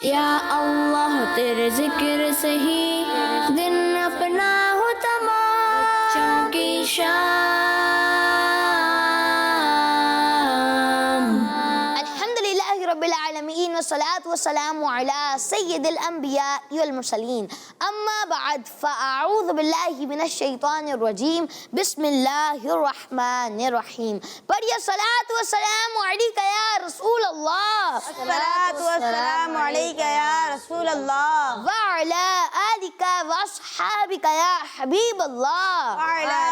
یا اللہ تیرے ذکر سے ہی دن اپنا ہو تمام، بچوں کی شام۔ الحمدللہ رب العالمین والصلاة والسلام علی سید الانبیاء والمرسلین، اما بعد فاعوذ باللہ من الشیطان الرجیم، بسم اللہ الرحمن الرحیم۔ پڑھیے الصلاۃ والسلام علیکہ یا رسول اللہ، الصلاۃ والسلام علیکہ یا رسول اللہ، وعلی آلک واصحابک یا حبیب اللہ، وعلی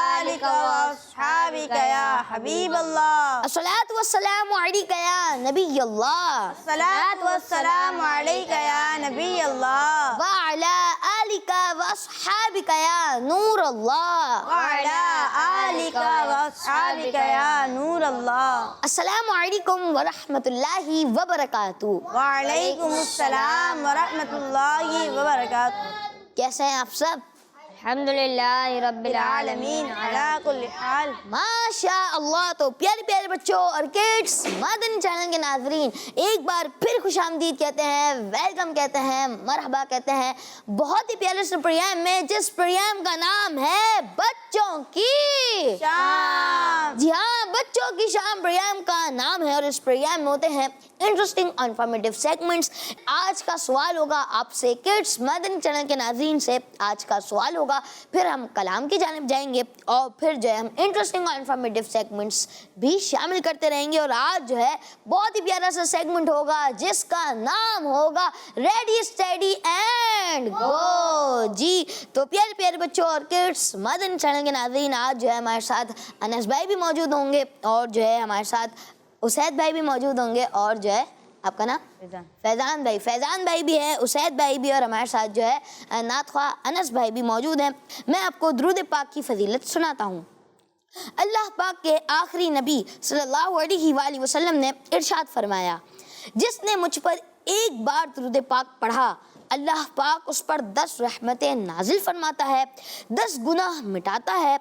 آلک واصحابک یا حبیب اللہ، الصلاۃ والسلام علیکہ یا نبی اللہ، الصلاۃ والسلام علیکہ یا نبی اللہ، وعلی آلک واصحابک یا نور اللہ، وعلی آلک واصحابک یا نور اللہ۔ السلام علیکم ورحمۃ اللہ وبرکاتہ۔ وعلیکم السلام ورحمۃ اللہ وبرکاتہ۔ کیسے ہیں آپ سب؟ الحمدللہ رب العالمین علی کل حال۔ ماشاء اللہ۔ تو پیارے پیارے بچوں اور کڈس، مدنی چینل کے ناظرین، ایک بار پھر خوش آمدید کہتے ہیں، ویلکم کہتے ہیں، مرحبا کہتے ہیں بہت ہی پیارے سے پروگرام میں، جس پروگرام کا نام ہے بچوں کی شام۔ جی ہاں، بچوں کی شام پروگرام کا نام ہے، اور اس پروگرام میں ہوتے ہیں انٹرسٹنگ اور انفارمیٹیو سیگمنٹس۔ آج کا سوال ہوگا آپ سے کڈس مدنی چینل کے ناظرین سے، آج کا سوال ہوگا، پھر ہم کلام کی جانب جائیں گے، اور پھر جو ہے ہم انٹرسٹنگ اور انفارمیٹیو سیگمنٹس بھی شامل کرتے رہیں گے۔ اور آج جو ہے بہت ہی پیارا سا سیگمنٹ ہوگا جس کا نام ہوگا ریڈی اسٹیڈی اینڈ گو۔ جی تو پیارے پیارے بچوں اور کڈس مدنی چینل کے ناظرین، آج جو ہے ہمارے ساتھ انس بھائی بھی موجود ہوں گے، اور جو ہے ہمارے ساتھ اسید بھائی بھی موجود ہوں گے، اور جو ہے آپ کا نام فیضان بھائی بھی ہے، اسید بھائی بھی، اور ہمارے ساتھ جو ہے نعت خواہ انس بھائی بھی موجود ہیں۔ میں آپ کو درود پاک کی فضیلت سناتا ہوں۔ اللہ پاک کے آخری نبی صلی اللہ علیہ وآلہ وسلم نے ارشاد فرمایا، جس نے مجھ پر ایک بار درود پاک پڑھا، اللہ پاک اس پر 10 رحمتیں نازل فرماتا ہے، 10 گناہ مٹاتا ہے،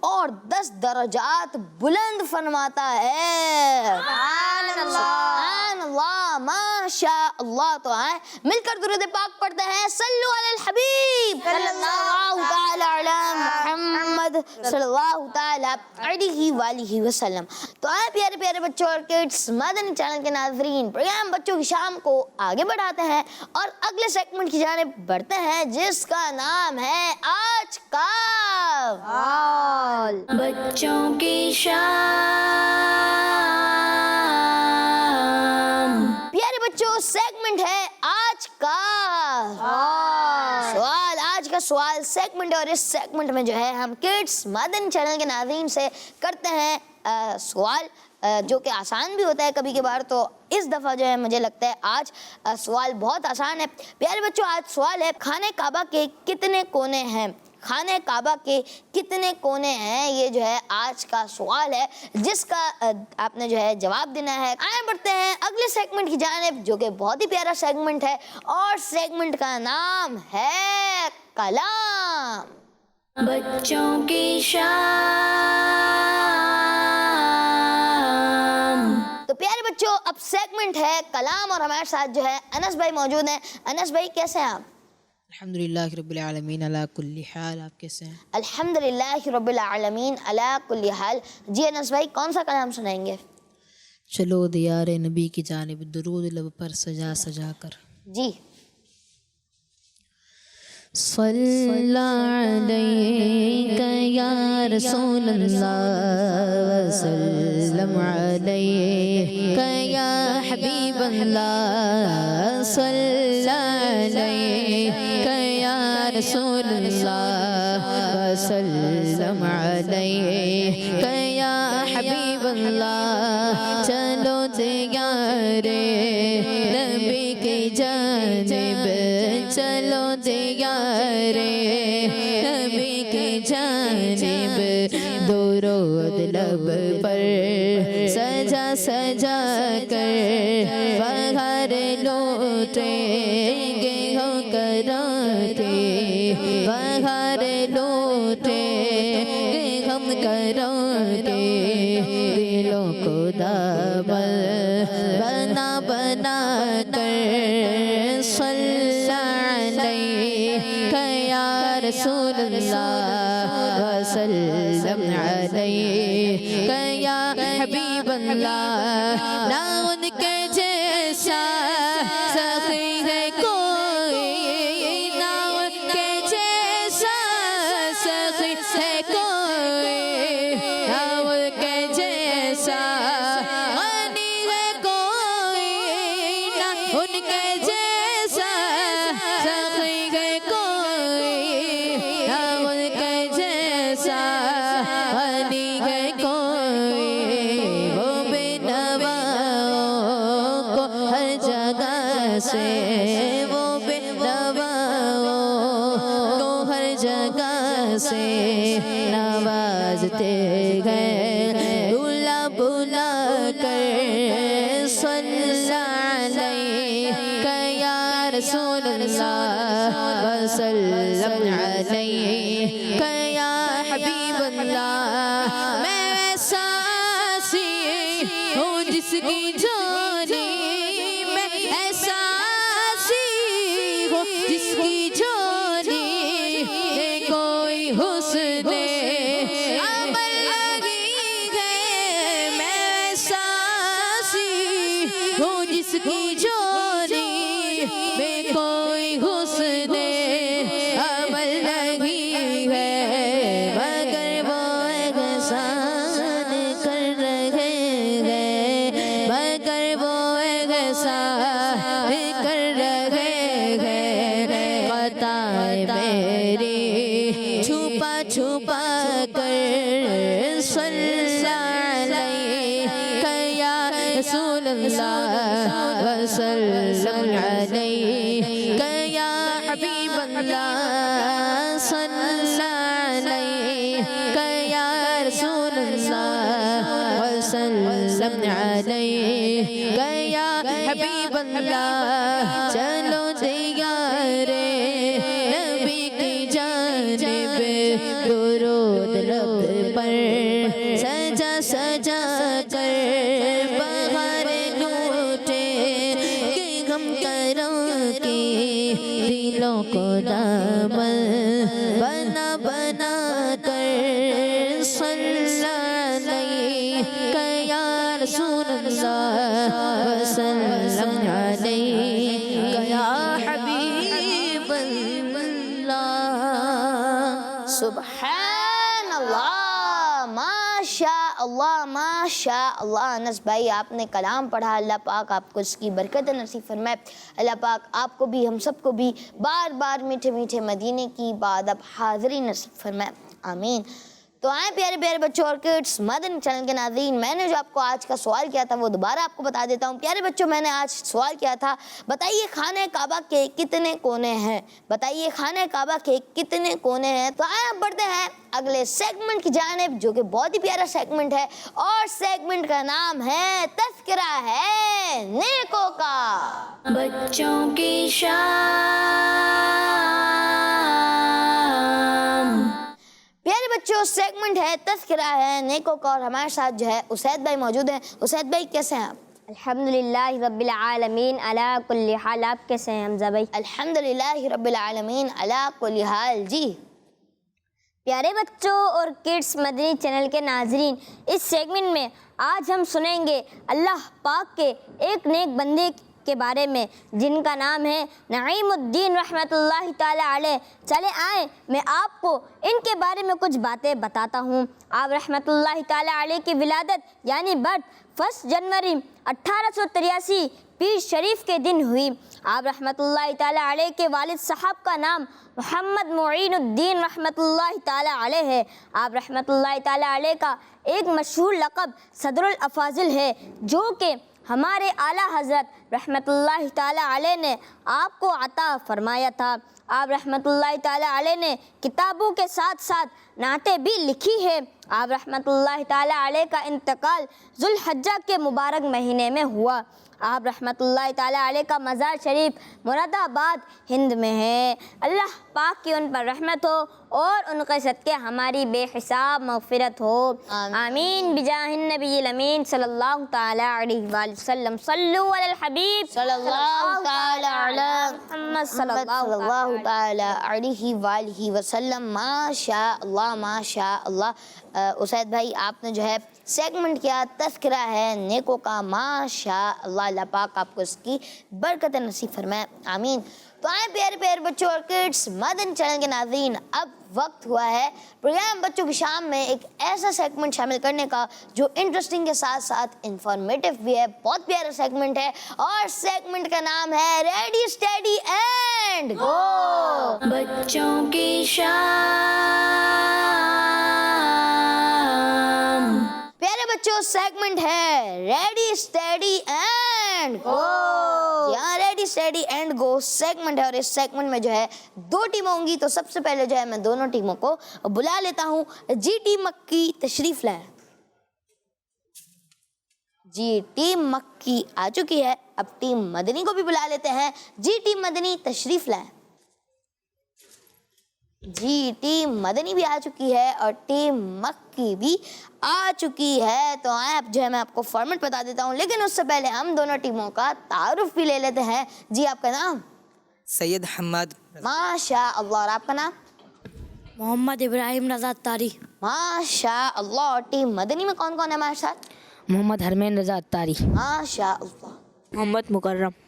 اور 10 درجات بلند فرماتا ہے۔ سبحان اللہ، سبحان اللہ، ماشاء اللہ۔ تو آئیں مل کر درود پاک پڑھتے ہیں، صلو علی الحبیب صلی اللہ تعالی علی محمد صلی اللہ تعالی علیہ وآلہ وسلم۔ تو آئیں پیارے پیارے بچوں اور کڈس مدنی چینل کے ناظرین، پروگرام بچوں کی شام کو آگے بڑھاتے ہیں اور اگلے سیگمنٹ کی جانب بڑھتے ہیں، جس کا نام ہے آج کا سوال۔ بچوں کی شام۔ پیارے بچوں، سیگمنٹ ہے آج کا سوال۔ آج کا سوال سیگمنٹ، اور اس سیگمنٹ میں جو ہے ہم کڈس مدنی چینل کے ناظرین سے کرتے ہیں سوال، جو کہ آسان بھی ہوتا ہے کبھی کبھار۔ تو اس دفعہ جو ہے مجھے لگتا ہے آج سوال بہت آسان ہے۔ پیارے بچوں، آج سوال ہے، خانہ کعبہ کے کتنے کونے ہیں؟ خانہ کعبہ کے کتنے کونے ہیں؟ یہ جو ہے آج کا سوال ہے، جس کا آپ نے جو ہے جواب دینا ہے۔ آئیں بڑھتے ہیں اگلے سیگمنٹ کی جانب، جو کہ بہت ہی پیارا سیگمنٹ ہے، اور سیگمنٹ کا نام ہے کلام۔ بچوں کی شام۔ تو پیارے بچوں، اب سیگمنٹ ہے کلام، اور ہمارے ساتھ جو ہے انس بھائی موجود ہیں۔ انس بھائی کیسے ہیں آپ؟ الحمدللہ رب العالمین علی کل حال۔ آپ کیسے ہیں؟ الحمدللہ رب العالمین علی کل حال۔ جی انس بھائی، کون سا کلام سنائیں گے؟ چلو دیار نبی کی جانب، درود لب پر سجا سجا کر۔ جی۔ صلی علیک یا رسول اللہ، وسلم علیک یا حبیب اللہ، صلی علیک یا رسول اللہ، وسلم علیک یا حبیب اللہ۔ چلو دیار نبی کی جانب، چلو دیار نبی کی جانب، درود لب پر سجا سجا کر، بہار لوٹیں گے ہو کرا کے، بہار لوٹیں گے ہم کرا کے، دلوں کو دامن بنا بنا کر رسول اللہ وسلم علیک یا حبیب اللہ نہ ان کے جیسا سخی ہے کوئی نہ ان کے جیسا سخی ہے کوئی نہ ان کے جیسا غنی ہے کوئی نہ ان کے جیسا سخی ہے کوئی نہ ان کے جیسا غنی ہے کوئی وہ بے نواؤں کو ہر جگہ سے وہ بے نواؤں کو ہر جگہ سے نوازتے ہیں بلا بلا کر صلی علیک یا رسول اللہ وسلم علیک یا حبیب اللہ میں ویسا سی ہوں جس کی جوڑی میں ایسا سی ہوں جس کی جوڑی کوئی حسن عمل لگی ہے میں ایسا سی ہوں جس کی جوڑی میں کوئی حسن عمل لگی ہے مگر وہ احسان کر رہے ہیں مگر وہ احسان کر رہے ہیں خطائیں میری چھپا چھپا کر صلی علیک یا رسول اللہ وسلم علیک یا حبیب اللہ صلی علیک یا رسول اللہ وسلم علیک یا حبیب اللہ چلو دیارے نبی کی جانب درود لب پر سجا سجا کر بہار لوٹے کہ ہم کروں کی دلوں کو دامن بنا بنا کر صلی علیک یا رسول اللہ وسلم علیک یا حبیب اللہ سبحان اللہ ماشاء اللہ انس بھائی آپ نے کلام پڑھا اللہ پاک آپ کو اس کی برکت نصیب فرمائے اللہ پاک آپ کو بھی ہم سب کو بھی بار بار میٹھے میٹھے مدینے کی بادب حاضری نصیب فرمائے آمین تو آئیں پیارے پیارے بچوں اور کڈس مدنی چینل کے ناظرین میں نے جو آپ کو آج کا سوال کیا تھا وہ دوبارہ آپ کو بتا دیتا ہوں پیارے بچوں میں نے آج سوال کیا تھا بتائیے خانہ کعبہ کے کتنے کونے ہیں بتائیے خانہ کعبہ کے کتنے کونے ہیں تو آئیں اب بڑھتے ہیں اگلے سیگمنٹ کی جانب جو کہ بہت ہی پیارا سیگمنٹ ہے اور سیگمنٹ کا نام ہے تذکرہ ہے نیکوں کا بچوں کی شام پیارے بچوں سیگمنٹ ہے تذکرہ ہے نیکوں کا اور ہمارے ساتھ جو ہے اسید بھائی موجود ہیں اسید بھائی کیسے ہیں آپ الحمدللہ رب العالمین علی کل حال آپ کیسے ہیں حمزہ بھائی الحمدللہ رب العالمین علی کل حال جی پیارے بچوں اور کڈس مدنی چینل کے ناظرین اس سیگمنٹ میں آج ہم سنیں گے اللہ پاک کے ایک نیک بندے کے بارے میں جن کا نام ہے نعیم الدین رحمۃ اللہ تعالی علیہ چلے آئیں میں آپ کو ان کے بارے میں کچھ باتیں بتاتا ہوں آپ رحمۃ اللہ تعالی علیہ کی ولادت یعنی برتھ 1 جنوری 1883 پیر شریف کے دن ہوئی آپ رحمۃ اللہ تعالی علیہ کے والد صاحب کا نام محمد معین الدین رحمۃ اللہ تعالی علیہ ہے آپ رحمۃ اللہ تعالی علیہ کا ایک مشہور لقب صدر الافاضل ہے جو کہ ہمارے اعلیٰ حضرت رحمۃ اللہ تعالی علیہ نے آپ کو عطا فرمایا تھا آپ رحمۃ اللہ تعالی علیہ نے کتابوں کے ساتھ ساتھ نعتیں بھی لکھی ہے آپ رحمۃ اللہ تعالی علیہ کا انتقال ذوالحجہ کے مبارک مہینے میں ہوا آپ رحمۃ اللہ تعالی علیہ کا مزار شریف مراد آباد ہند میں ہے اللہ پاک کی ان پر رحمت ہو اور ان کے صدقے ہماری بے حساب مغفرت ہو آمین بجاہ النبی الامین صلی اللہ تعالی علیہ وآلہ وسلم صلو علی الحبیب صلی اللہ تعالی علی محمد صلی اللہ تعالی علیہ وآلہ وسلم. ماشاء اللہ. اسید بھائی آپ نے جو ہے سیگمنٹ کیا تذکرہ ہے نیکوں کا. ماشاء اللہ, اللہ پاک آپ کو اس کی برکت نصیب فرمائے, آمین. تو آئیں پیارے پیارے بچوں اور کڈس مدنی چینل کے ناظرین, اب وقت ہوا ہے پروگرام بچوں کی شام میں ایک ایسا سیگمنٹ شامل کرنے کا جو انٹرسٹنگ کے ساتھ ساتھ انفارمیٹیو بھی ہے. بہت پیارا سیگمنٹ ہے اور سیگمنٹ کا نام ہے ریڈی اسٹیڈی اینڈ گو. بچوں کی شام. پیارے بچوں سیگمنٹ ہے ریڈی اسٹیڈی اینڈ گو. یہاں ready steady and go segment ہے اور اس سیگمنٹ میں جو ہے 2 ٹیمیں ہوں گی. تو سب سے پہلے جو ہے میں دونوں ٹیموں کو بلا لیتا ہوں. جی ٹیم مکی تشریف لائیں. جی ٹیم مکی آ چکی ہے, اب ٹیم مدنی کو بھی بلا لیتے ہیں. جی ٹیم مدنی تشریف لائیں. جی ٹیم مدنی بھی آ چکی ہے اور ٹیم مکی بھی آ چکی ہے. تو آئیں اب جو ہے میں آپ کو فارمیٹ بتا دیتا ہوں, لیکن اس سے پہلے ہم دونوں ٹیموں کا تعارف بھی لے لیتے ہیں. جی آپ کا نام؟ سید حماد. ماشاء اللہ. اور آپ کا نام؟ محمد ابراہیم رضا اتاری. ماشاء اللہ. اور ٹیم مدنی میں کون کون ہے ہمارے ساتھ؟ محمد حرمین رضا اتاری. ماشاء اللہ. محمد مکرم.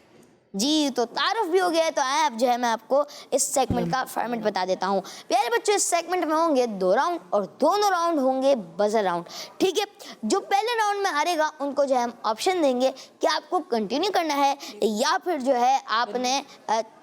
جی تو تعارف بھی ہو گیا ہے. تو آئیں اب جو ہے میں آپ کو اس سیگمنٹ کا فارمیٹ بتا دیتا ہوں. پیارے بچوں اس سیگمنٹ میں ہوں گے 2 راؤنڈ اور دونوں راؤنڈ ہوں گے بزر راؤنڈ. ٹھیک ہے, جو پہلے راؤنڈ میں ہارے گا ان کو جو ہے ہم آپشن دیں گے کہ آپ کو کنٹینیو کرنا ہے یا پھر جو ہے آپ نے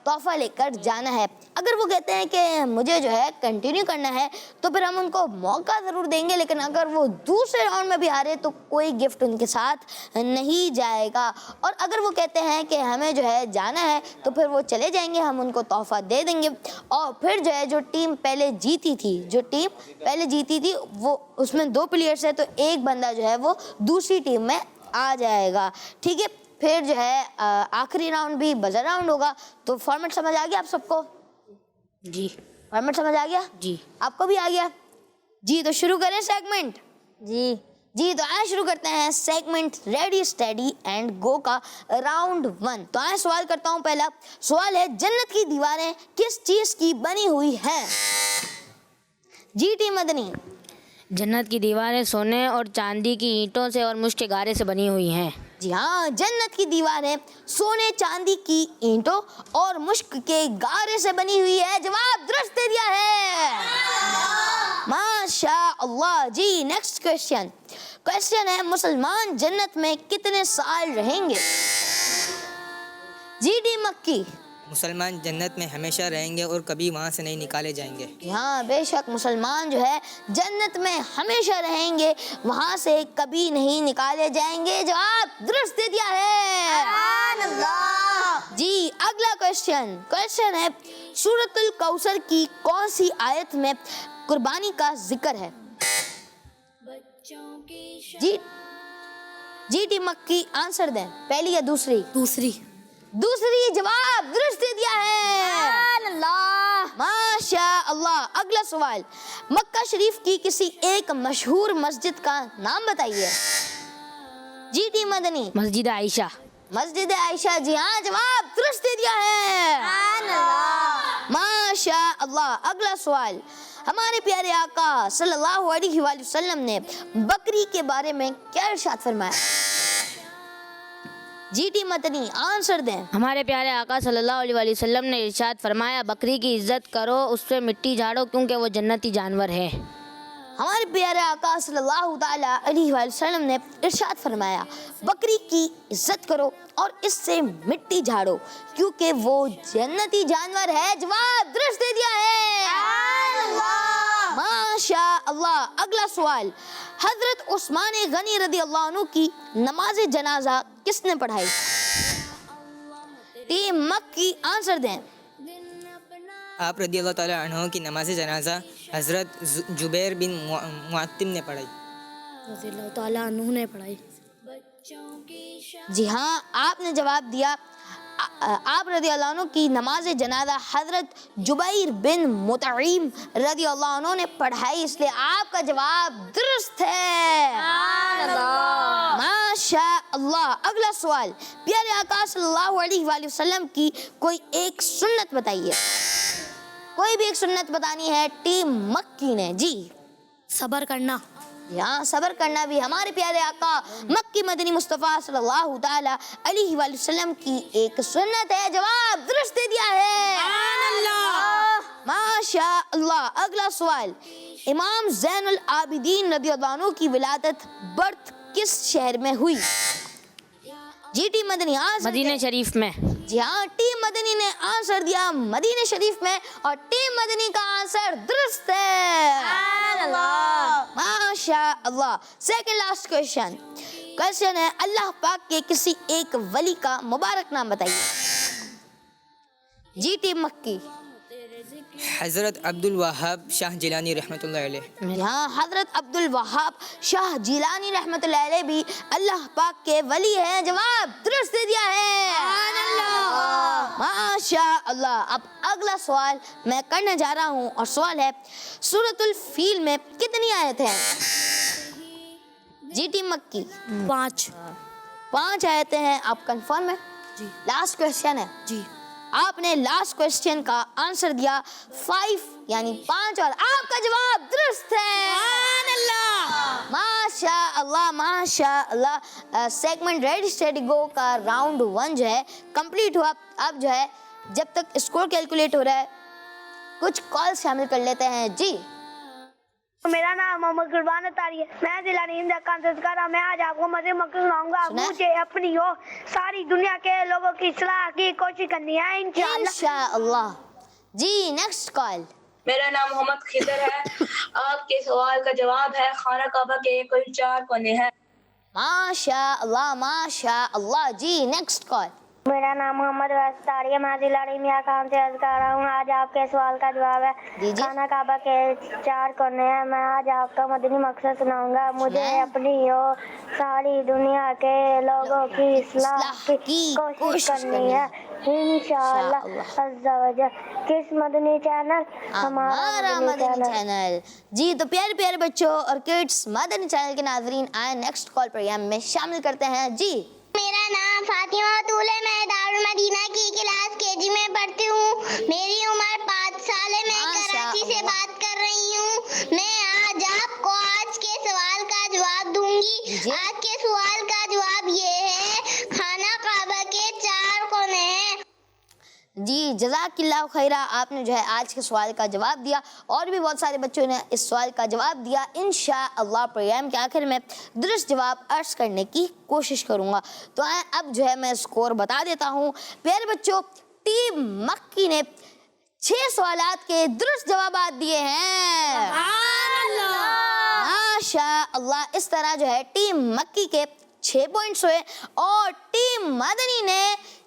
تحفہ لے کر جانا ہے. اگر وہ کہتے ہیں کہ مجھے جو ہے کنٹینیو کرنا ہے تو پھر ہم ان کو موقع ضرور دیں گے, لیکن اگر وہ دوسرے راؤنڈ میں بھی ہارے تو کوئی گفٹ ان کے ساتھ نہیں جائے گا. اور اگر وہ کہتے ہیں کہ ہمیں جو ہے جانا ہے تو پھر وہ چلے جائیں گے, ہم ان کو تحفہ دے دیں گے. اور پھر جو ہے جو ٹیم پہلے جیتی تھی وہ اس میں 2 پلیئرس ہیں, تو ایک بندہ جو ہے وہ دوسری ٹیم میں آ جائے گا. ٹھیک ہے, پھر جو ہے آخری راؤنڈ بھی بزر راؤنڈ ہوگا. تو فارمیٹ سمجھ آ گیا آپ سب کو؟ جی. فارمیٹ سمجھ آ گیا؟ جی. آپ کو بھی آ گیا؟ جی تو شروع کریں سیگمنٹ. جی تو آئیں شروع کرتے ہیں سیگمنٹ ریڈی اسٹیڈی اینڈ گو کا راؤنڈ 1. تو آئیں سوال کرتا ہوں. پہلا سوال ہے جنت کی دیواریں کس چیز کی بنی ہوئی ہیں؟ جی ٹیم مدنی. جنت کی دیواریں سونے اور چاندی کی اینٹوں سے اور مشک کے گارے سے بنی ہوئی ہیں. جی ہاں, جنت کی دیواریں سونے چاندی کی اینٹوں اور مشک کے گارے سے بنی ہوئی ہے. جواب درست دے دیا ہے. ماشاء اللہ. جی نیکسٹ کوشچن ہے مسلمان جنت میں کتنے سال رہیں گے؟ جی ٹیم مکی. مسلمان جنت میں ہمیشہ رہیں گے اور کبھی وہاں سے نہیں نکالے جائیں گے. ہاں بے شک مسلمان جو ہے جنت میں ہمیشہ رہیں گے, وہاں سے کبھی نہیں نکالے جائیں گے. جواب درست دے دیا ہے. جی اگلا کوشچن ہے سورۃ الکوثر کی کون سی آیت میں قربانی کا ذکر ہے؟ جی ٹیم مکی آنسر دیں, پہلی یا دوسری؟ دوسری. جواب درست دے دیا ہے. ماشاء اللہ. اگلا سوال مکہ شریف کی کسی ایک مشہور مسجد کا نام بتائیے. جی ٹیم مدنی. مسجد عائشہ. مسجد عائشہ. جی ہاں, جواب درست دے دیا ہے. ماشاء اللہ. اگلا سوال ہمارے پیارے آقا صلی اللہ علیہ وآلہ وسلم نے بکری کے بارے میں کیا ارشاد فرمایا؟ جی ٹیم مدنی آنسر دیں. ہمارے پیارے آقا صلی اللہ علیہ وآلہ وسلم نے ارشاد فرمایا بکری کی عزت کرو, اس سے مٹی جھاڑو کیونکہ وہ جنتی جانور ہے. ہمارے پیارے آقا صلی اللہ تعالی علیہ وآلہ وسلم نے ارشاد فرمایا بکری کی عزت کرو اور اس سے مٹی جھاڑو کیونکہ وہ جنتی جانور ہے. جواب درست دے دیا ہے. ماشاء اللہ. اگلا سوال حضرت عثمان غنی رضی اللہ عنہ کی نماز جنازہ کس نے پڑھائی؟ ٹیم مکی آنسر دیں. آپ رضی اللہ تعالیٰ عنہ کی نماز جنازہ حضرت جبیر بن معطم نے پڑھائی. رضی اللہ تعالیٰ عنہ نے پڑھائی. جی ہاں, آپ نے جواب دیا آپ رضی اللہ عنہ کی نماز جنازہ حضرت جبیر بن مطعم رضی اللہ عنہ نے پڑھائی، اس لیے آپ کا جواب درست ہے۔ ماشاء اللہ۔ اگلا سوال، پیارے آقا صلی اللہ علیہ وآلہ وسلم کی کوئی ایک سنت بتائیے۔ کوئی بھی ایک سنت بتانی ہے ٹیم مکی نے۔ جی، صبر کرنا۔ یہاں صبر کرنا بھی ہمارے پیارے آقا مکی مدنی مصطفیٰ صلی اللہ تعالی علیہ وآلہ وسلم کی ایک سنت ہے۔ جواب درست دے دیا ہے۔ ماشاء اللہ۔ اگلا سوال، امام زین العابدین رضی اللہ عنہ کی ولادت برتھ کس شہر میں ہوئی؟ جی ٹیم مدنی آنسر مدینہ شریف میں۔ جی ہاں، ٹیم مدنی نے آنسر دیا مدینہ شریف میں، اور ٹیم مدنی کا آنسر درست ہے۔ ماشاء اللہ۔ سیکنڈ لاسٹ کوشچن ہے، اللہ پاک کے کسی ایک ولی کا مبارک نام بتائیے۔ جی ٹیم مکی۔ حضرت عبد الوہاب شاہ جیلانی رحمۃ اللہ علیہ۔ یہاں حضرت عبد الوہاب شاہ جیلانی رحمۃ اللہ علیہ بھی اللہ پاک کے ولی ہیں۔ جواب درست دے دیا ہے۔ ماشاء اللہ۔ اب اگلا سوال میں کرنے جا رہا ہوں، اور سوال ہے، سورۃ الفیل میں کتنی آیتیں ہیں؟ جی ٹیم مکی۔ 5 آیتیں ہیں۔ آپ کنفرم ہے؟ جی۔ لاسٹ کوشچن ہے۔ جی۔ آپ نے لاسٹ کوشچن کا آنسر دیا 5 یعنی 5، اور آپ کا جواب درست ہے۔ ماشاء اللہ ماشاء اللہ۔ سیگمنٹ ریڈی اسٹڈی گو کا راؤنڈ 1 جو ہے کمپلیٹ ہوا۔ اب جو ہے جب تک اسکور کیلکولیٹ ہو رہا ہے کچھ کال شامل کر لیتے ہیں۔ جی، میرا نام محمد قربان اتاری ہے، میں ضلع نیند کا کارا۔ میں آج آپ کو مزید مقصد سناؤں گا۔ مجھے اپنی اور ساری دنیا کے لوگوں کی اصلاح کی کوشش کرنی ہے انشاءاللہ۔ انشاءاللہ۔ جی نیکسٹ کال۔ میرا نام محمد خضر ہے۔ آپ کے سوال کا جواب ہے خانہ کعبہ کے کل 4 کونے ہیں۔ ماشاء اللہ ماشاء اللہ۔ جی نیکسٹ کال۔ میرا نام محمد واسطاری ہے، میں ضلع رحمیہ خان سے عرض کر رہا ہوں۔ آج آپ کے سوال کا جواب ہے دیجیے۔ خانہ کعبہ کے 4 کونے ہیں۔ میں آج آپ کا مدنی مقصد سناؤں گا۔ مجھے اپنی اور ساری دنیا کے لوگوں کی اصلاح کی کوشش کرنی ہے انشاءاللہ عز و جل۔ کس مدنی چینل؟ ہمارا مدنی چینل۔ جی تو پیارے پیارے بچوں اور کڈس، مدنی چینل کے ناظرین آئے نیکسٹ کال پروگرام میں شامل کرتے ہیں۔ جی، میرا نام فاطمہ طول ہے، میں دارالمدینہ کی کلاس KG میں پڑھتی ہوں۔ میری عمر 5 سال ہے، میں کراچی سے بات کر رہی ہوں۔ میں آج آپ کو آج کے سوال کا جواب دوں گی۔ آج کے سوال کا جواب یہ ہے، خانہ کعبہ کے 4 کونے ہیں۔ جی جزاک اللہ خیرہ، آپ نے جو ہے آج کے سوال کا جواب دیا، اور بھی بہت سارے بچوں نے اس سوال کا جواب دیا۔ انشاءاللہ پروگرام کے آخر میں درست جواب عرض کرنے کی کوشش کروں گا۔ تو اب جو ہے میں اسکور بتا دیتا ہوں۔ پیارے بچوں، ٹیم مکی نے 6 سوالات کے درست جوابات دیے ہیں۔ ماشاء اللہ۔ اس طرح جو ہے ٹیم مکی کے 6 پوائنٹس ہوئے، اور ٹیم مدنی نے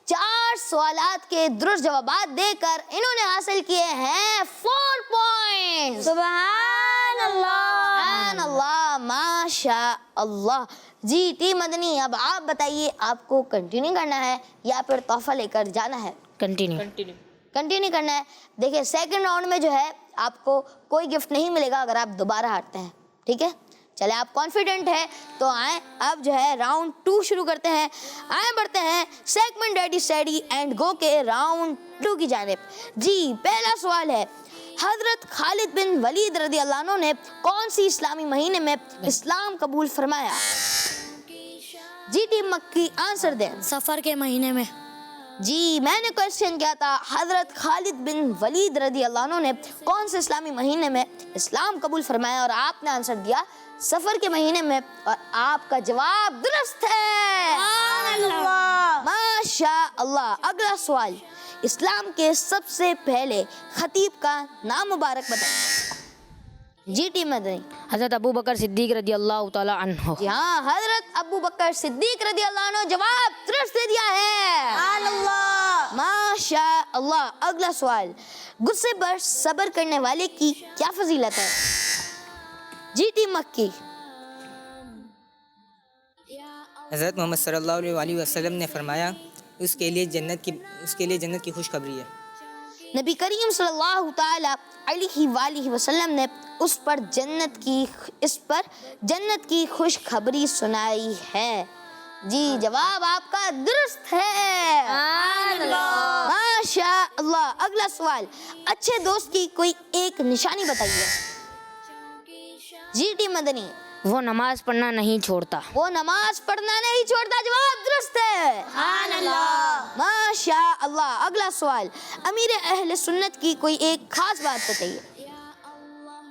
4 سوالات کے درست جوابات دے کر انہوں نے حاصل کیے ہیں 4 پوائنٹس۔ سبحان اللہ۔ سبحان اللہ ماشاء اللہ۔ جی ٹیم مدنی، اب آپ بتائیے آپ کو کنٹینیو کرنا ہے یا پھر تحفہ لے کر جانا ہے؟ کنٹینیو کرنا ہے۔ دیکھیں سیکنڈ راؤنڈ میں جو ہے آپ کو کوئی گفٹ نہیں ملے گا اگر آپ دوبارہ ہارتے ہیں، ٹھیک ہے؟ چلے آپ کانفیڈنٹ ہے تو آئیں اب جو ہے راؤنڈ 2 شروع کرتے ہیں۔ آئیں بڑھتے ہیں segment ready study and go کے راؤنڈ 2 کی جانب۔ جی پہلا سوال ہے، حضرت خالد بن ولید رضی اللہ عنہ نے کون سی اسلامی مہینے میں اسلام قبول فرمایا؟ جی ٹیم مکی آنسر دیں۔ سفر کے مہینے میں۔ جی میں نے کوشچن کیا تھا، حضرت خالد بن ولید رضی اللہ عنہ نے کون سے اسلامی مہینے میں اسلام قبول فرمایا، اور آپ نے آنسر دیا سفر کے مہینے میں، اور آپ کا جواب درست ہے۔ ماشاء اللہ۔ اگلا سوال، اسلام کے سب سے پہلے خطیب کا نام مبارک بتائیں۔ جی ٹیم مدنی۔ حضرت ابو بکر صدیق رضی اللہ تعالی عنہ۔ جی ہاں، حضرت ابو بکر صدیق رضی اللہ عنہ، جواب درست دے دیا ہے۔ ماشاء اللہ۔ اگلا سوال، غصے پر صبر کرنے والے کی کیا فضیلت ہے؟ جی ٹیم مکی۔ حضرت محمد صلی اللہ علیہ وسلم نے فرمایا، اس کے لیے جنت کی خوشخبری ہے۔ نبی کریم صلی اللہ تعالی علیہ وآلہ وسلم نے اس پر جنت کی خوشخبری سنائی ہے۔ جی جواب آپ کا درست ہے، ماشاء اللہ۔ اگلا سوال، اچھے دوست کی کوئی ایک نشانی بتائیے۔ جی ٹیم مدنی، وہ نماز پڑھنا نہیں چھوڑتا۔ وہ نماز پڑھنا نہیں چھوڑتا، جواب درست ہے، ماشاء اللہ۔ اگلا سوال، امیر اہل سنت کی کوئی ایک خاص بات بتائیے۔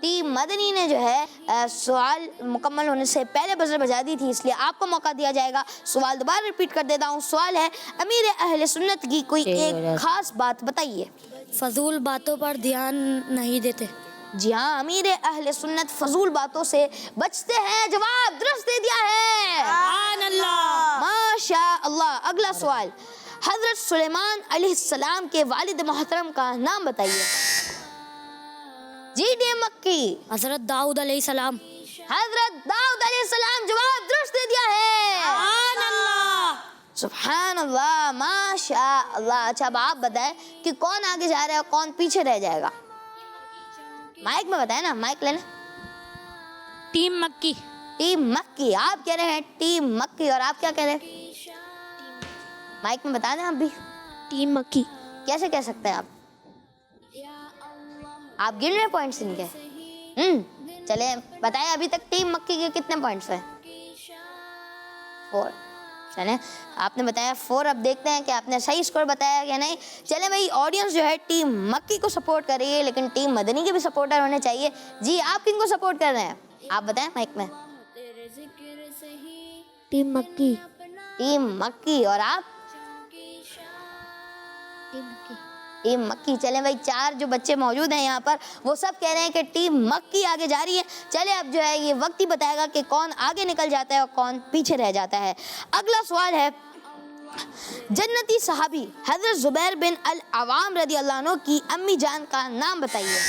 ٹیم مدنی نے جو ہے سوال مکمل ہونے سے پہلے بزر بجا دی تھی، اس لیے آپ کو موقع دیا جائے گا۔ سوال دوبارہ ریپیٹ کر دیتا ہوں، سوال ہے امیر اہل سنت کی کوئی ایک خاص بات بتائیے۔ فضول باتوں پر دھیان نہیں دیتے۔ جی ہاں، امیر اہل سنت فضول باتوں سے بچتے ہیں، جواب درست دے دیا ہے، ماشاء اللہ۔ اگلا سوال، حضرت سلیمان علیہ السلام کے والد محترم کا نام بتائیے۔ جی ڈی مکی، حضرت داؤد علیہ السلام۔ حضرت داؤد علیہ السلام، جواب درست دے دیا ہے، سبحان اللہ، ماشاء اللہ۔ اچھا اب آپ بتائیں کہ کون آگے جا رہا ہے اور کون پیچھے رہ جائے گا؟ مائک میں بتائیں نا، مائک لینا۔ ٹیم مکی۔ ٹیم مکی، آپ کہہ رہے ہیں ٹیم مکی، اور آپ کیا کہہ رہے ہیں؟ مائک میں بتا دیں آپ بھی۔ ٹیم مکی۔ کیسے کہہ سکتے ہیں آپ؟ آپ گن رہے پوائنٹس ان کے؟ چلیں بتائیں ابھی تک ٹیم مکی کے کتنے پوائنٹس ہیں؟ 4۔ چلیں آپ نے بتایا 4، اب دیکھتے ہیں کہ آپ نے صحیح اسکور بتایا یا نہیں۔ چلیں بھائی، آڈینس جو ہے ٹیم مکی کو سپورٹ کر رہی ہے، لیکن ٹیم مدنی کے بھی سپورٹر ہونے چاہیے۔ جی آپ کن کو سپورٹ کر رہے ہیں؟ آپ بتائیں مائک میں۔ ٹیم مکی۔ ٹیم مکی، اور آپ؟ ٹیم مکی۔ چلیں بھائی، 4 جو بچے موجود ہیں یہاں پر وہ سب کہہ رہے ہیں کہ ٹیم مکی آگے جا رہی ہے۔ چلیں اب جو ہے یہ وقت ہی بتائے گا کہ کون آگے نکل جاتا ہے اور کون پیچھے رہ جاتا ہے۔ اگلا سوال ہے، جنتی صحابی حضرت زبیر بن العوام رضی اللہ عنہ کی امی جان کا نام بتائیے۔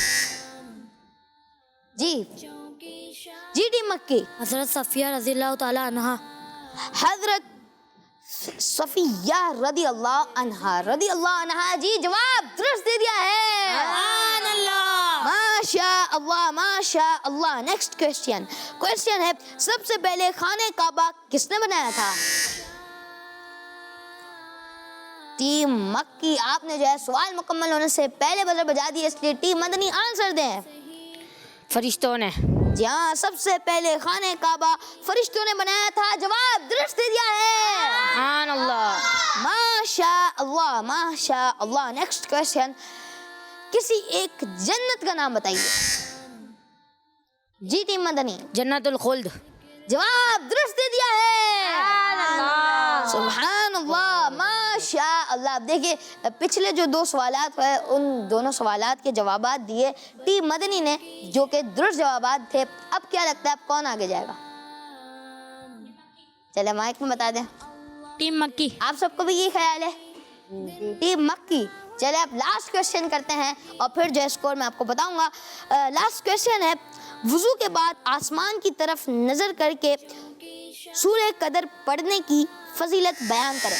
جی ٹیم مکی۔ حضرت صفیہ رضی اللہ تعالی عنہا۔ حضرت صفیہ رضی اللہ عنہا، جی جواب درست دے دیا ہے، ماشاء اللہ ماشاء اللہ۔ نیکسٹ کوشچن ہے، سب سے پہلے خانہ کعبہ کس نے بنایا تھا؟ ٹیم مکی، آپ نے جو ہے سوال مکمل ہونے سے پہلے بزر بجا دی، اس لیے ٹیم مدنی آنسر دیں۔ فرشتوں نے۔ جی ہاں، سب سے پہلے خانہ کعبہ فرشتوں نے بنایا تھا، جواب درست دے دیا ہے، سبحان اللہ، ماشاء اللہ ماشاء اللہ۔ نیکسٹ کوشچن، کسی ایک جنت کا نام بتائیے۔ جی ٹیم مدنی۔ جنت الخلد۔ جواب درست دے دیا ہے، سبحان اللہ ماشاء اللہ۔ اب دیکھیے پچھلے جو 2 سوالات ہیں ان دونوں سوالات کے جوابات دیے ٹیم مدنی نے، جو کہ درست جوابات تھے۔ اب کیا لگتا ہے اب کون آگے جائے گا؟ چلے مائک میں بتا دیں۔ ٹیم مکی۔ آپ سب کو بھی یہ خیال ہے؟ ٹیم مکی۔ چلے اب لاسٹ کوشچن کرتے ہیں اور پھر جو اسکور میں آپ کو بتاؤں گا۔ لاسٹ کوشچن ہے، وضو کے بعد آسمان کی طرف نظر کر کے سورہ قدر پڑھنے کی فضیلت بیان کریں۔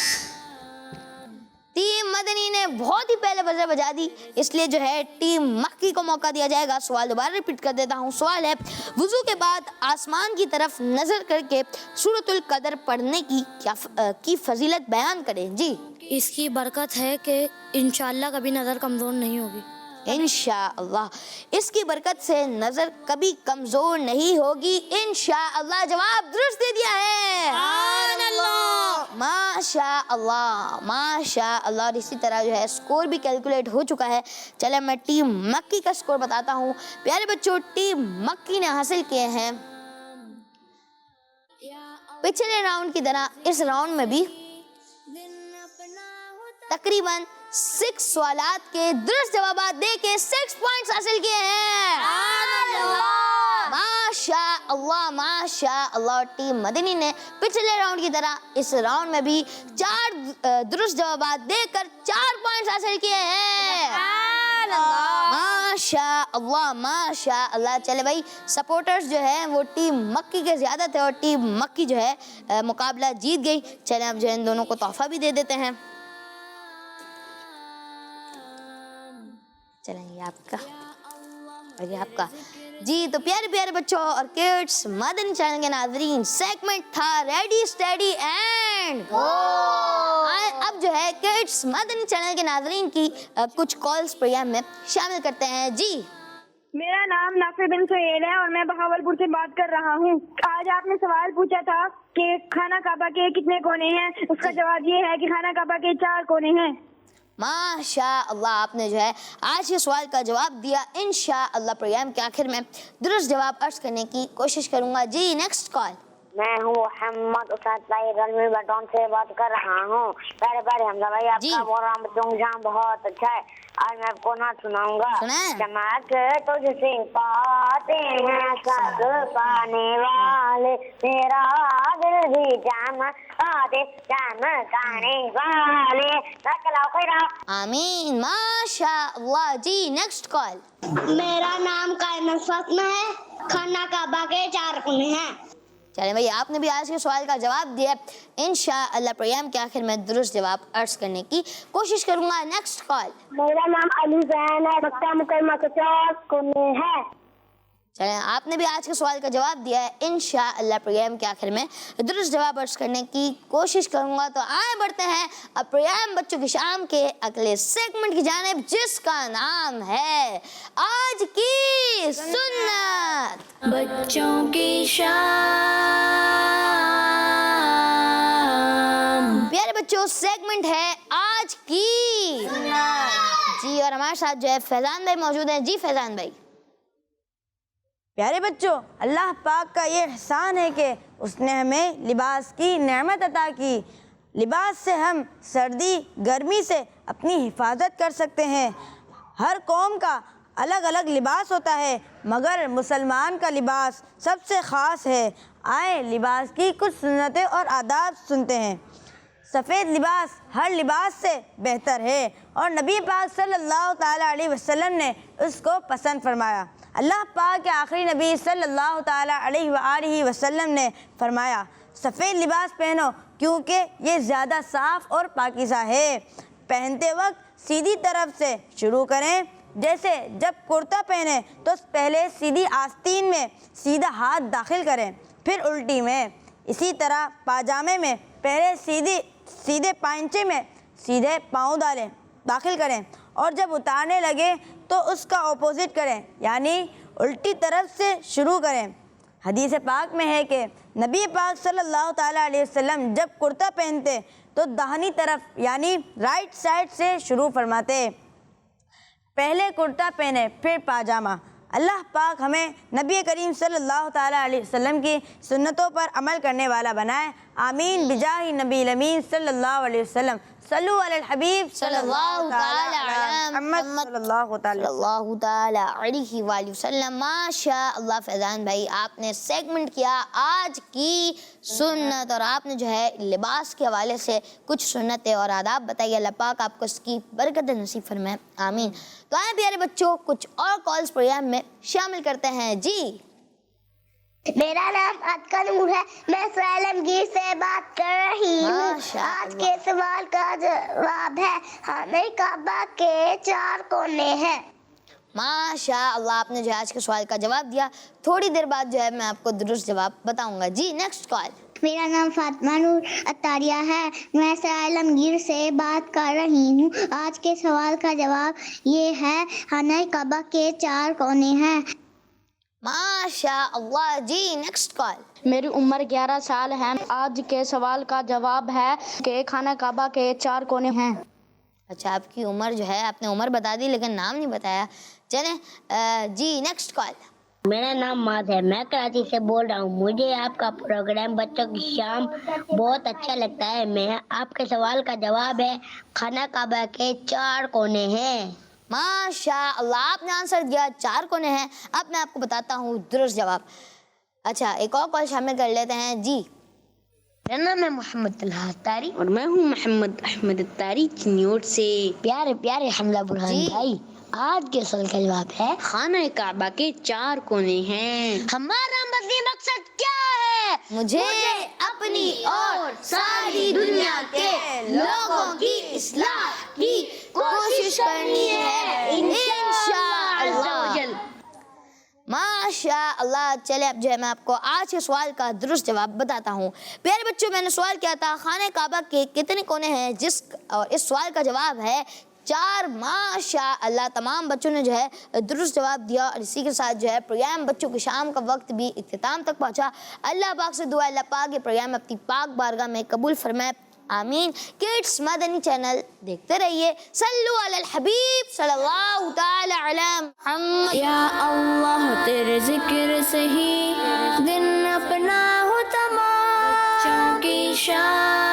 ٹیم مدنی نے بہت ہی پہلے بزر بجا دی، اس لیے جو ہے ٹیم مکی کو موقع دیا جائے گا۔ سوال دوبارہ ریپیٹ کر دیتا ہوں، سوال ہے، وضو کے بعد آسمان کی طرف نظر کر کے سورۃ القدر پڑھنے کی فضیلت بیان کریں۔ جی اس کی برکت ہے کہ انشاءاللہ کبھی نظر کمزور نہیں ہوگی۔ انشاءاللہ اس کی برکت سے نظر کبھی کمزور نہیں ہوگی، انشاءاللہ۔ جواب درست دے دیا ہے، ماشاء اللہ ماشاء اللہ۔ اور اسی طرح جو ہے اسکور بھی کیلکولیٹ ہو چکا ہے۔ چلے میں ٹیم مکی کا اسکور بتاتا ہوں۔ پیارے بچوں، ٹیم مکی نے حاصل کیے ہیں پچھلے راؤنڈ کی طرح اس راؤنڈ میں بھی تقریباً 6 سوالات کے درست جوابات دے کے 6 پوائنٹس حاصل کیے ہیں، ماشاء اللہ ماشاء اللہ۔ اور ٹیم مدنی نے پچھلے راؤنڈ کی طرح اس راؤنڈ میں بھی 4 درست جوابات دے کر 4 پوائنٹس حاصل کیے ہیں، ماشاء اللہ ماشاء اللہ۔ چلے بھائی، سپورٹرز جو ہیں وہ ٹیم مکی کے زیادہ تھے اور ٹیم مکی جو ہے مقابلہ جیت گئی۔ چلیں اب جو ہے ان دونوں کو تحفہ بھی دے دیتے ہیں۔ چلیں یہ آپ کا اور یہ آپ کا جی. تو پیارے پیارے بچوں اور کڈس مدنی چینل کے ناظرین, سیگمنٹ تھا ریڈی اسٹڈی اینڈ گو. اب جو ہے کڈس مدنی چینل کے ناظرین کی کچھ کالز پروگرام میں شامل کرتے ہیں. جی میرا نام نافع بن سہیل ہے اور میں بہاولپور سے بات کر رہا ہوں. آج آپ نے سوال پوچھا تھا کہ خانہ کعبہ کے کتنے کونے ہیں. اس کا جواب یہ ہے کہ خانہ کعبہ کے 4 کونے ہیں. ماشاء اللہ, آپ نے جو ہے آج کے سوال کا جواب دیا. انشاءاللہ پروگرام کے آخر میں درست جواب عرض کرنے کی کوشش کروں گا. جی نیکسٹ کال. میں ہوں محمد اسد بھائی رنوی بٹون سے بات کر رہا ہوں. پہلے حمزہ بھائی آپ کا پروگرام جام بہت اچھا ہے. آج میں آپ کو نہ سناؤں گا. چمک تجھ سے پاتے ہیں سب پانے والے, میرا دل بھی چمکانے والے. آمین ماشاء اللہ. جی نیکسٹ کال. میرا نام کائنات فاطمہ ہے. خانہ کعبہ کے 4 کونے ہیں. چلیں بھائی, آپ نے بھی آج کے سوال کا جواب دیا. انشاءاللہ پروگرام کے آخر میں درست جواب عرض کرنے کی کوشش کروں گا. Next call. میرا نام علی زین ہے. مکہ مکرمہ کے 4 کونے ہیں. چلیں آپ نے بھی آج کے سوال کا جواب دیا ہے. انشاءاللہ پروگرام کے آخر میں درست جواب عرض کرنے کی کوشش کروں گا. تو آئے بڑھتے ہیں اب پروگرام بچوں کی شام کے اگلے سیگمنٹ کی جانب, جس کا نام ہے آج کی سنت. بچوں کی شام. پیارے بچوں, سیگمنٹ ہے آج کی جی, اور ہمارے ساتھ جو ہے فیضان بھائی موجود ہیں. جی فیضان بھائی. پیارے بچوں, اللہ پاک کا یہ احسان ہے کہ اس نے ہمیں لباس کی نعمت عطا کی. لباس سے ہم سردی گرمی سے اپنی حفاظت کر سکتے ہیں. ہر قوم کا الگ الگ لباس ہوتا ہے, مگر مسلمان کا لباس سب سے خاص ہے. آئیں لباس کی کچھ سنتیں اور آداب سنتے ہیں. سفید لباس ہر لباس سے بہتر ہے اور نبی پاک صلی اللہ تعالیٰ علیہ وسلم نے اس کو پسند فرمایا. اللہ پاک کے آخری نبی صلی اللہ تعالیٰ علیہ وآلہ وسلم نے فرمایا, سفید لباس پہنو کیونکہ یہ زیادہ صاف اور پاکیزہ ہے. پہنتے وقت سیدھی طرف سے شروع کریں. جیسے جب کرتا پہنیں تو پہلے سیدھی آستین میں سیدھا ہاتھ داخل کریں, پھر الٹی میں. اسی طرح پاجامے میں پہلے سیدھے پائنچے میں سیدھے پاؤں داخل کریں, اور جب اتارنے لگے تو اس کا اپوزٹ کریں, یعنی الٹی طرف سے شروع کریں. حدیث پاک میں ہے کہ نبی پاک صلی اللہ تعالیٰ علیہ وسلم جب کرتا پہنتے تو داہنی طرف یعنی رائٹ سائڈ سے شروع فرماتے. پہلے کرتا پہنے پھر پاجامہ. اللہ پاک ہمیں نبی کریم صلی اللہ تعالیٰ علیہ وسلم کی سنتوں پر عمل کرنے والا بنائے. آمین بجاہ نبی الامین صلی اللہ علیہ وسلم. صلو علی الحبیب صلی اللہ تعالیٰ علی محمد صلی اللہ تعالیٰ علیہ وآلہ وسلم. ماشاء اللہ فیضان بھائی, آپ نے سیگمنٹ کیا آج کی سنت, اور آپ نے جو ہے لباس کے حوالے سے کچھ سنتیں اور آداب بتائی. اللہ پاک آپ کو اس کی برکت نصیب فرمائے. آمین. تو آئیں پیارے بچوں کچھ اور کالز پروگرام میں شامل کرتے ہیں. جی میرا نام اتقا نور ہے. میں سہیل عالمگیر سے بات کر رہی ہوں. آج کے سوال کا جواب ہے خانہ کعبہ کے 4 کونے ہیں. ماشاء اللہ, آپ نے جو ہے آج کے سوال کا جواب دیا. تھوڑی دیر بعد جو ہے میں آپ کو درست جواب بتاؤں گا. جی نیکسٹ کال. میرا نام فاطمہ نور عطاریہ ہے. میں سہیل عالمگیر سے بات کر رہی ہوں. آج کے سوال کا جواب یہ ہے خانہ کعبہ کے 4 کونے ہیں. ماشاء اللہ. جی نیکسٹ کال. میری عمر 11 سال ہے. آج کے سوال کا جواب ہے کہ خانہ کعبہ کے 4 کونے ہیں. اچھا, آپ کی عمر جو ہے آپ نے عمر بتا دی لیکن نام نہیں بتایا. چلیں جی نیکسٹ کال. میرا نام ماز ہے. میں کراچی سے بول رہا ہوں. مجھے آپ کا پروگرام بچوں کی شام بہت اچھا لگتا ہے. میں آپ کے سوال کا جواب ہے خانہ کعبہ کے 4 کونے ہیں. ماشاء اللہ, آپ نے آنسر دیا 4 کونے ہیں. اب میں آپ کو بتاتا ہوں درست جواب. اچھا, ایک اور کال شامل کر لیتے ہیں. جی میرا نام ہے محمد طلحہ اتاری اور میں ہوں محمد احمد اتاری چنیوٹ سے. پیارے پیارے حمزہ برہان بھائی, آج کے سوال کا جواب ہے خانہ کعبہ کے 4 کونے ہیں. ہمارا مدنی مقصد کیا ہے؟ مجھے اپنی اور ساری دنیا کے لوگوں کی اصلاح کی کوشش کرنی ہے. ماشاء اللہ. چلے اب جو ہے میں آپ کو آج کے سوال کا درست جواب بتاتا ہوں. پیارے بچوں میں نے سوال کیا تھا خانہ کعبہ کے کتنے کونے ہیں، اور اس سوال کا جواب ہے 4. ماشاء اللہ تمام بچوں نے جو ہے درست جواب دیا، اور اسی کے ساتھ جو ہے پروگرام بچوں کی شام کا وقت بھی اختتام تک پہنچا. اللہ پاک سے دعا اللہ پاک یہ پروگرام اپنی پاک بارگاہ میں قبول فرمائے، آمین. کڈس مدنی چینل دیکھتے رہیے. صلو علی الحبیب صلی اللہ تعالی علی محمد. یا اللہ تیرے ذکر سے ہی دن اپنا ہو تمام، بچوں کی شان